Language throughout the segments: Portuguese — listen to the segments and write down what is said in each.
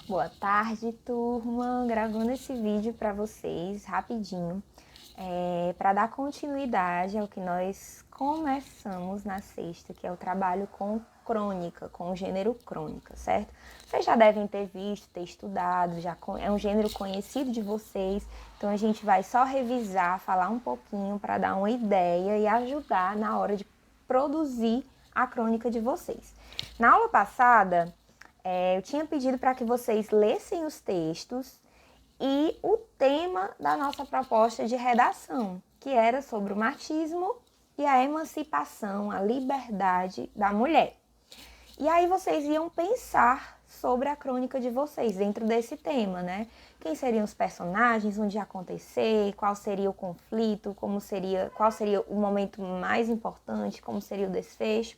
Boa tarde, turma! Gravando esse vídeo para vocês rapidinho, para dar continuidade ao que nós começamos na sexta, que é o trabalho com crônica, com o gênero crônica, certo? Vocês já devem ter visto, ter estudado, é um gênero conhecido de vocês, então a gente vai só revisar, falar um pouquinho para dar uma ideia e ajudar na hora de produzir a crônica de vocês. Na aula passada, eu tinha pedido para que vocês lessem os textos e o tema da nossa proposta de redação, que era sobre o machismo e a emancipação, a liberdade da mulher. E aí vocês iam pensar sobre a crônica de vocês dentro desse tema, né? Quem seriam os personagens, onde ia acontecer, qual seria o conflito, qual seria o momento mais importante, como seria o desfecho.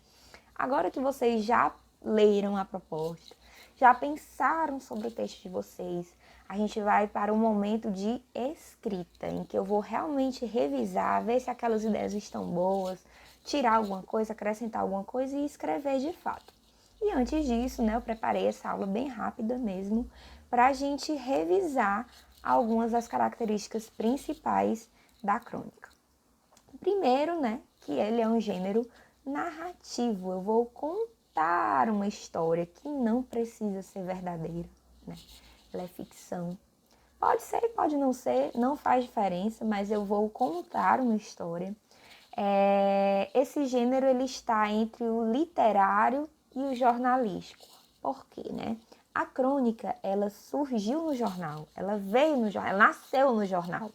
Agora que vocês já leram a proposta, já pensaram sobre o texto de vocês, a gente vai para um momento de escrita, em que eu vou realmente revisar, ver se aquelas ideias estão boas, tirar alguma coisa, acrescentar alguma coisa e escrever de fato. E antes disso, né, eu preparei essa aula bem rápida mesmo, para a gente revisar algumas das características principais da crônica. Primeiro, né, que ele é um gênero narrativo. Eu vou contar uma história que não precisa ser verdadeira, né? Ela é ficção. Pode ser, pode não ser, não faz diferença, mas eu vou contar uma história. Esse gênero ele está entre o literário e o jornalístico. Por quê, né? A crônica, ela surgiu no jornal, ela veio no jornal, ela nasceu no jornal.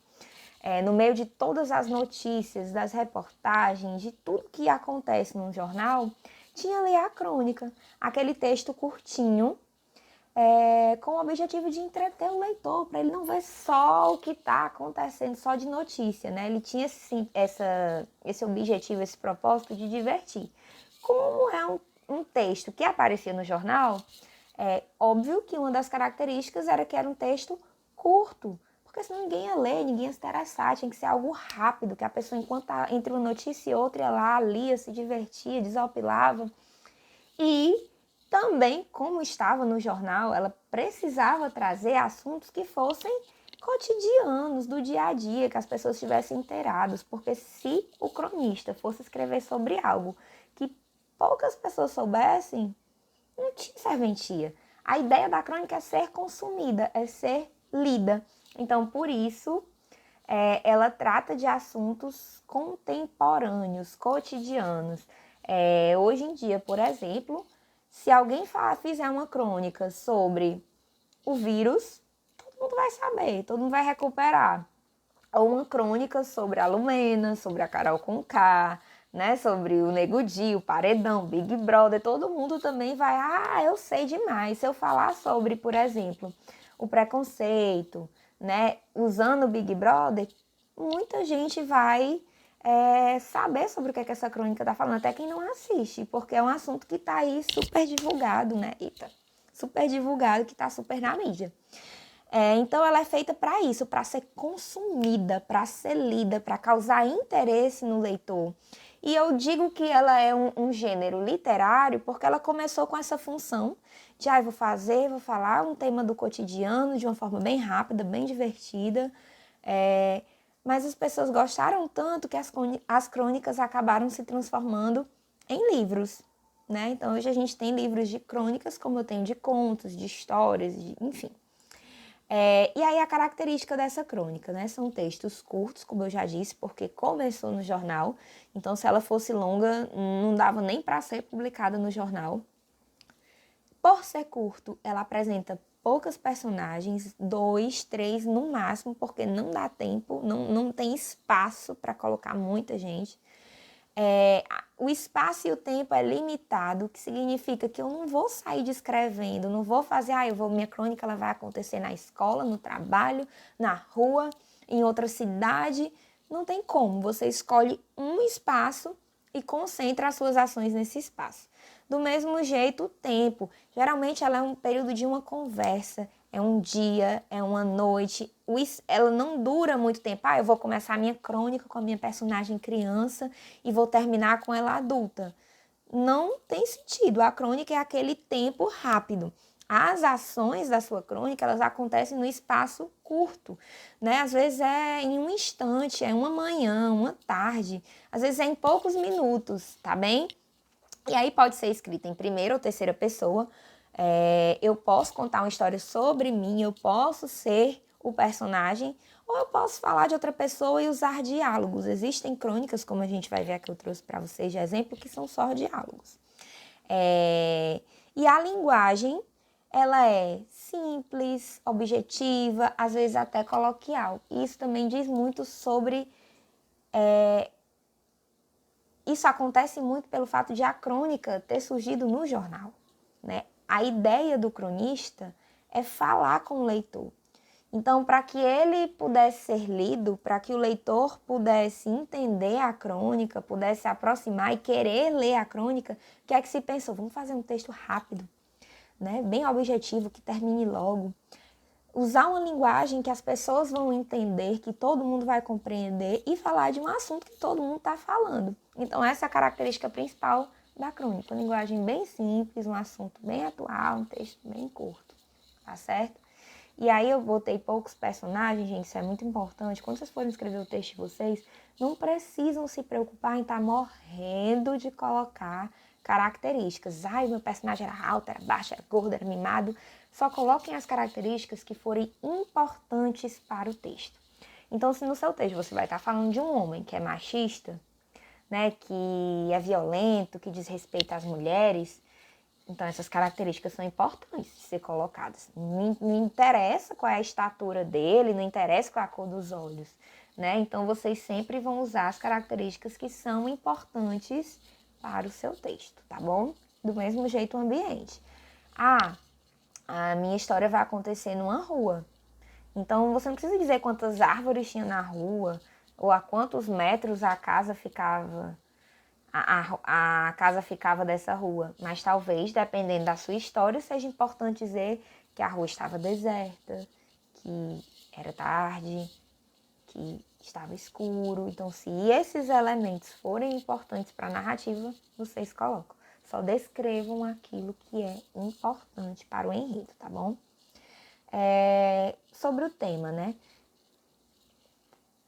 No meio de todas as notícias, das reportagens, de tudo que acontece no jornal, tinha ali a crônica, aquele texto curtinho, com o objetivo de entreter o leitor, para ele não ver só o que está acontecendo, só de notícia, né? Ele tinha esse objetivo, esse propósito de divertir. Como é um texto que aparecia no jornal, é óbvio que uma das características era que era um texto curto, porque senão ninguém ia ler, ninguém ia se interessar, tinha que ser algo rápido, que a pessoa, enquanto entre uma notícia e outra, ia lá, lia, se divertia, desopilava. E também, como estava no jornal, ela precisava trazer assuntos que fossem cotidianos, do dia a dia, que as pessoas estivessem inteiradas, porque se o cronista fosse escrever sobre algo que poucas pessoas soubessem, não tinha serventia. A ideia da crônica é ser consumida, é ser lida. Então, por isso, ela trata de assuntos contemporâneos, cotidianos. Hoje em dia, por exemplo, se alguém fizer uma crônica sobre o vírus, todo mundo vai saber, todo mundo vai recuperar. Ou uma crônica sobre a Lumena, sobre a Carol Conká, né, sobre o Nego Di, o Paredão, Big Brother, todo mundo também vai, eu sei demais. Se eu falar sobre, por exemplo, o preconceito, né, usando o Big Brother, muita gente vai saber sobre o que essa crônica está falando, até quem não assiste, porque é um assunto que está aí super divulgado, né, super divulgado, que está super na mídia. Então ela é feita para isso, para ser consumida, para ser lida, para causar interesse no leitor. E eu digo que ela é um gênero literário porque ela começou com essa função de vou falar um tema do cotidiano de uma forma bem rápida, bem divertida. Mas as pessoas gostaram tanto que as crônicas acabaram se transformando em livros, né? Então hoje a gente tem livros de crônicas, como eu tenho de contos, de histórias, enfim. E aí a característica dessa crônica, né? São textos curtos, como eu já disse, porque começou no jornal. Então, se ela fosse longa, não dava nem para ser publicada no jornal. Por ser curto, ela apresenta poucas personagens, 2, 3 no máximo, porque não dá tempo, não tem espaço para colocar muita gente. O espaço e o tempo é limitado, o que significa que eu não vou sair descrevendo, não vou fazer, minha crônica ela vai acontecer na escola, no trabalho, na rua, em outra cidade. Não tem como, você escolhe um espaço e concentra as suas ações nesse espaço. Do mesmo jeito, o tempo. Geralmente ela é um período de uma conversa, é um dia, é uma noite. Ela não dura muito tempo. Eu vou começar a minha crônica com a minha personagem criança e vou terminar com ela adulta. Não tem sentido. A crônica é aquele tempo rápido. as ações da sua crônica, elas acontecem no espaço curto, né? Às vezes é em um instante, é uma manhã, uma tarde, às vezes é em poucos minutos, tá bem? E aí pode ser escrita em primeira ou terceira pessoa. Eu posso contar uma história sobre mim, eu posso ser o personagem, ou eu posso falar de outra pessoa e usar diálogos. Existem crônicas, como a gente vai ver aqui, eu trouxe para vocês de exemplo, que são só diálogos. E a linguagem, ela é simples, objetiva, às vezes até coloquial. Isso também diz muito sobre... Isso acontece muito pelo fato de a crônica ter surgido no jornal, né? A ideia do cronista é falar com o leitor. Então, para que ele pudesse ser lido, para que o leitor pudesse entender a crônica, pudesse se aproximar e querer ler a crônica, o que é que se pensou? Vamos fazer um texto rápido, né? Bem objetivo, que termine logo. Usar uma linguagem que as pessoas vão entender, que todo mundo vai compreender e falar de um assunto que todo mundo está falando. Então, essa é a característica principal da crônica. Uma linguagem bem simples, um assunto bem atual, um texto bem curto, tá certo? E aí eu botei poucos personagens, gente, isso é muito importante. Quando vocês forem escrever o texto de vocês, não precisam se preocupar em estar morrendo de colocar características. Ai, meu personagem era alto, era baixo, era gordo, era mimado. Só coloquem as características que forem importantes para o texto. Então, se no seu texto você vai estar falando de um homem que é machista, né, que é violento, que desrespeita as mulheres, então, essas características são importantes de ser colocadas. Não interessa qual é a estatura dele, não interessa qual é a cor dos olhos, né? Então, vocês sempre vão usar as características que são importantes para o seu texto, tá bom? Do mesmo jeito, o ambiente. A minha história vai acontecer numa rua. Então, você não precisa dizer quantas árvores tinha na rua ou a quantos metros a casa ficava. A casa ficava dessa rua, mas talvez, dependendo da sua história, seja importante dizer que a rua estava deserta, que era tarde, que estava escuro. Então, se esses elementos forem importantes para a narrativa, vocês colocam. Só descrevam aquilo que é importante para o enredo, tá bom? Sobre o tema, né?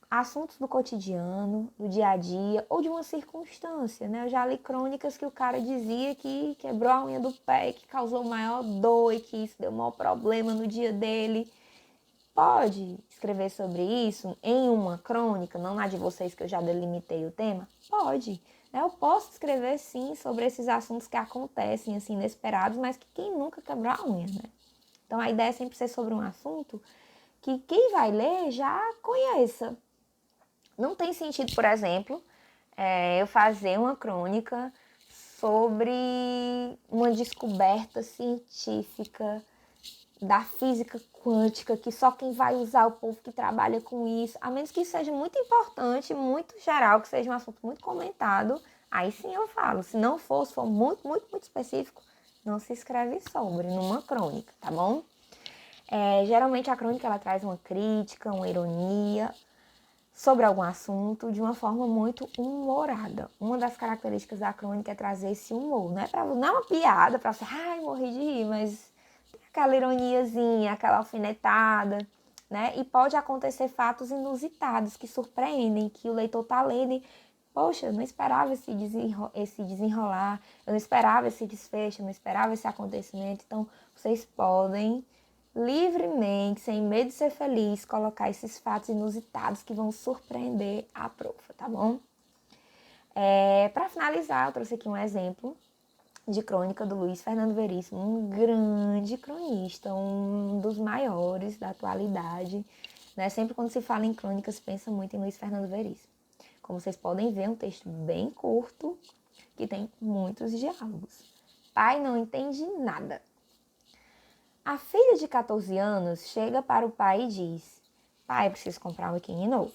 Assuntos do cotidiano, do dia a dia ou de uma circunstância, né? Eu já li crônicas que o cara dizia que quebrou a unha do pé, que causou maior dor e que isso deu maior problema no dia dele. Pode escrever sobre isso em uma crônica, não na de vocês que eu já delimitei o tema? Pode. Eu posso escrever sim sobre esses assuntos que acontecem assim inesperados, mas que quem nunca quebrou a unha, né? Então a ideia é sempre ser sobre um assunto que quem vai ler já conheça. Não tem sentido, por exemplo, eu fazer uma crônica sobre uma descoberta científica da física quântica, que só quem vai usar é o povo que trabalha com isso, a menos que isso seja muito importante, muito geral, que seja um assunto muito comentado, aí sim eu falo. Se não for, se for muito, muito, muito específico, não se escreve sobre numa crônica, tá bom? Geralmente a crônica ela traz uma crítica, uma ironia sobre algum assunto de uma forma muito humorada. Uma das características da crônica é trazer esse humor. Não é uma piada para você, ai, morri de rir, mas tem aquela ironiazinha, aquela alfinetada, né? E pode acontecer fatos inusitados que surpreendem, que o leitor tá lendo e, poxa, eu não esperava esse desenrolar, eu não esperava esse desfecho, eu não esperava esse acontecimento. Então, vocês podem livremente, sem medo de ser feliz, colocar esses fatos inusitados que vão surpreender a profa, tá bom? Para finalizar, eu trouxe aqui um exemplo de crônica do Luiz Fernando Veríssimo, um grande cronista, um dos maiores da atualidade, né? Sempre quando se fala em crônica, se pensa muito em Luiz Fernando Veríssimo. Como vocês podem ver, é um texto bem curto, que tem muitos diálogos. Pai não entende nada. A filha de 14 anos chega para o pai e diz: pai, preciso comprar um biquíni novo.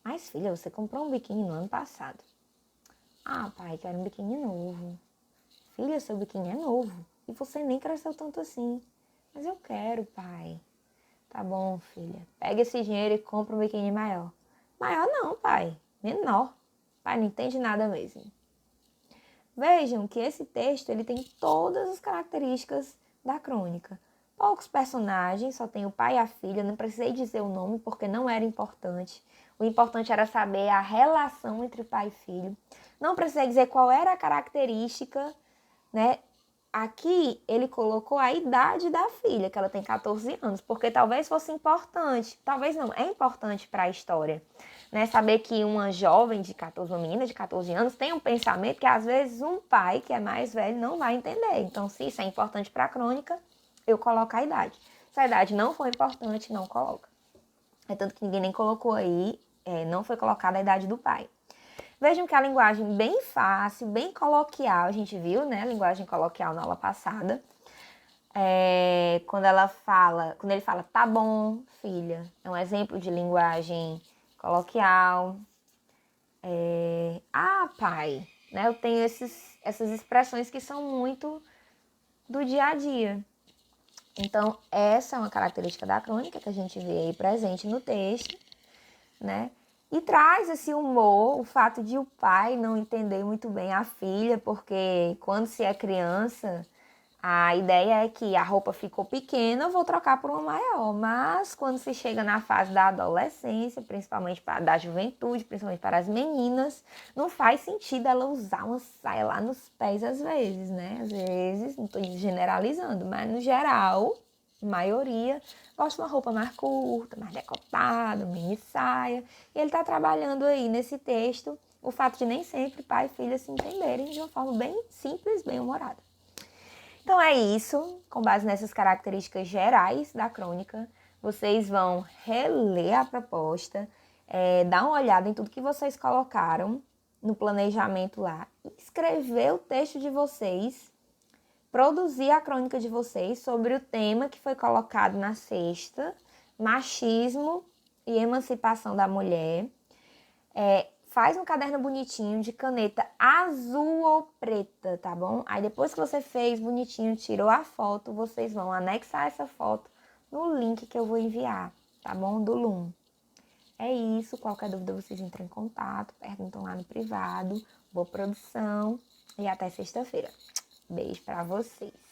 Mas filha, você comprou um biquíni no ano passado. Ah, pai, quero um biquíni novo. Filha, seu biquíni é novo e você nem cresceu tanto assim. Mas eu quero, pai. Tá bom, filha. Pega esse dinheiro e compra um biquíni maior. Maior não, pai. Menor. Pai não entende nada mesmo. Vejam que esse texto ele tem todas as características da crônica. Poucos personagens, só tem o pai e a filha, não precisei dizer o nome porque não era importante. O importante era saber a relação entre pai e filho. Não precisei dizer qual era a característica, né? Aqui ele colocou a idade da filha, que ela tem 14 anos, porque talvez fosse importante, talvez não, é importante para a história, né? Saber que uma jovem de 14, uma menina de 14 anos tem um pensamento que às vezes um pai que é mais velho não vai entender. Então, se isso é importante para a crônica, eu coloco a idade. Se a idade não for importante, não coloca. É tanto que ninguém nem colocou aí, não foi colocada a idade do pai. Vejam que a linguagem bem fácil, bem coloquial, a gente viu, né? A linguagem coloquial na aula passada. Quando ele fala, tá bom, filha, é um exemplo de linguagem coloquial. Pai, né? Eu tenho essas expressões que são muito do dia a dia. Então, essa é uma característica da crônica que a gente vê aí presente no texto, né? E traz esse humor, o fato de o pai não entender muito bem a filha, porque quando se é criança, a ideia é que a roupa ficou pequena, eu vou trocar por uma maior. Mas quando se chega na fase da adolescência, principalmente da juventude, principalmente para as meninas, não faz sentido ela usar uma saia lá nos pés às vezes, né? Às vezes, não estou generalizando, mas no geral, a maioria gosta de uma roupa mais curta, mais decotada, mini saia. E ele está trabalhando aí nesse texto o fato de nem sempre pai e filha se entenderem de uma forma bem simples, bem humorada. Então é isso, com base nessas características gerais da crônica, vocês vão reler a proposta, dar uma olhada em tudo que vocês colocaram no planejamento lá, escrever o texto de vocês, produzir a crônica de vocês sobre o tema que foi colocado na sexta, machismo e emancipação da mulher. Faz um caderno bonitinho de caneta azul ou preta, tá bom? Aí depois que você fez bonitinho, tirou a foto, vocês vão anexar essa foto no link que eu vou enviar, tá bom? Do Loom. É isso, qualquer dúvida vocês entrem em contato, perguntam lá no privado. Boa produção e até sexta-feira. Beijo pra vocês.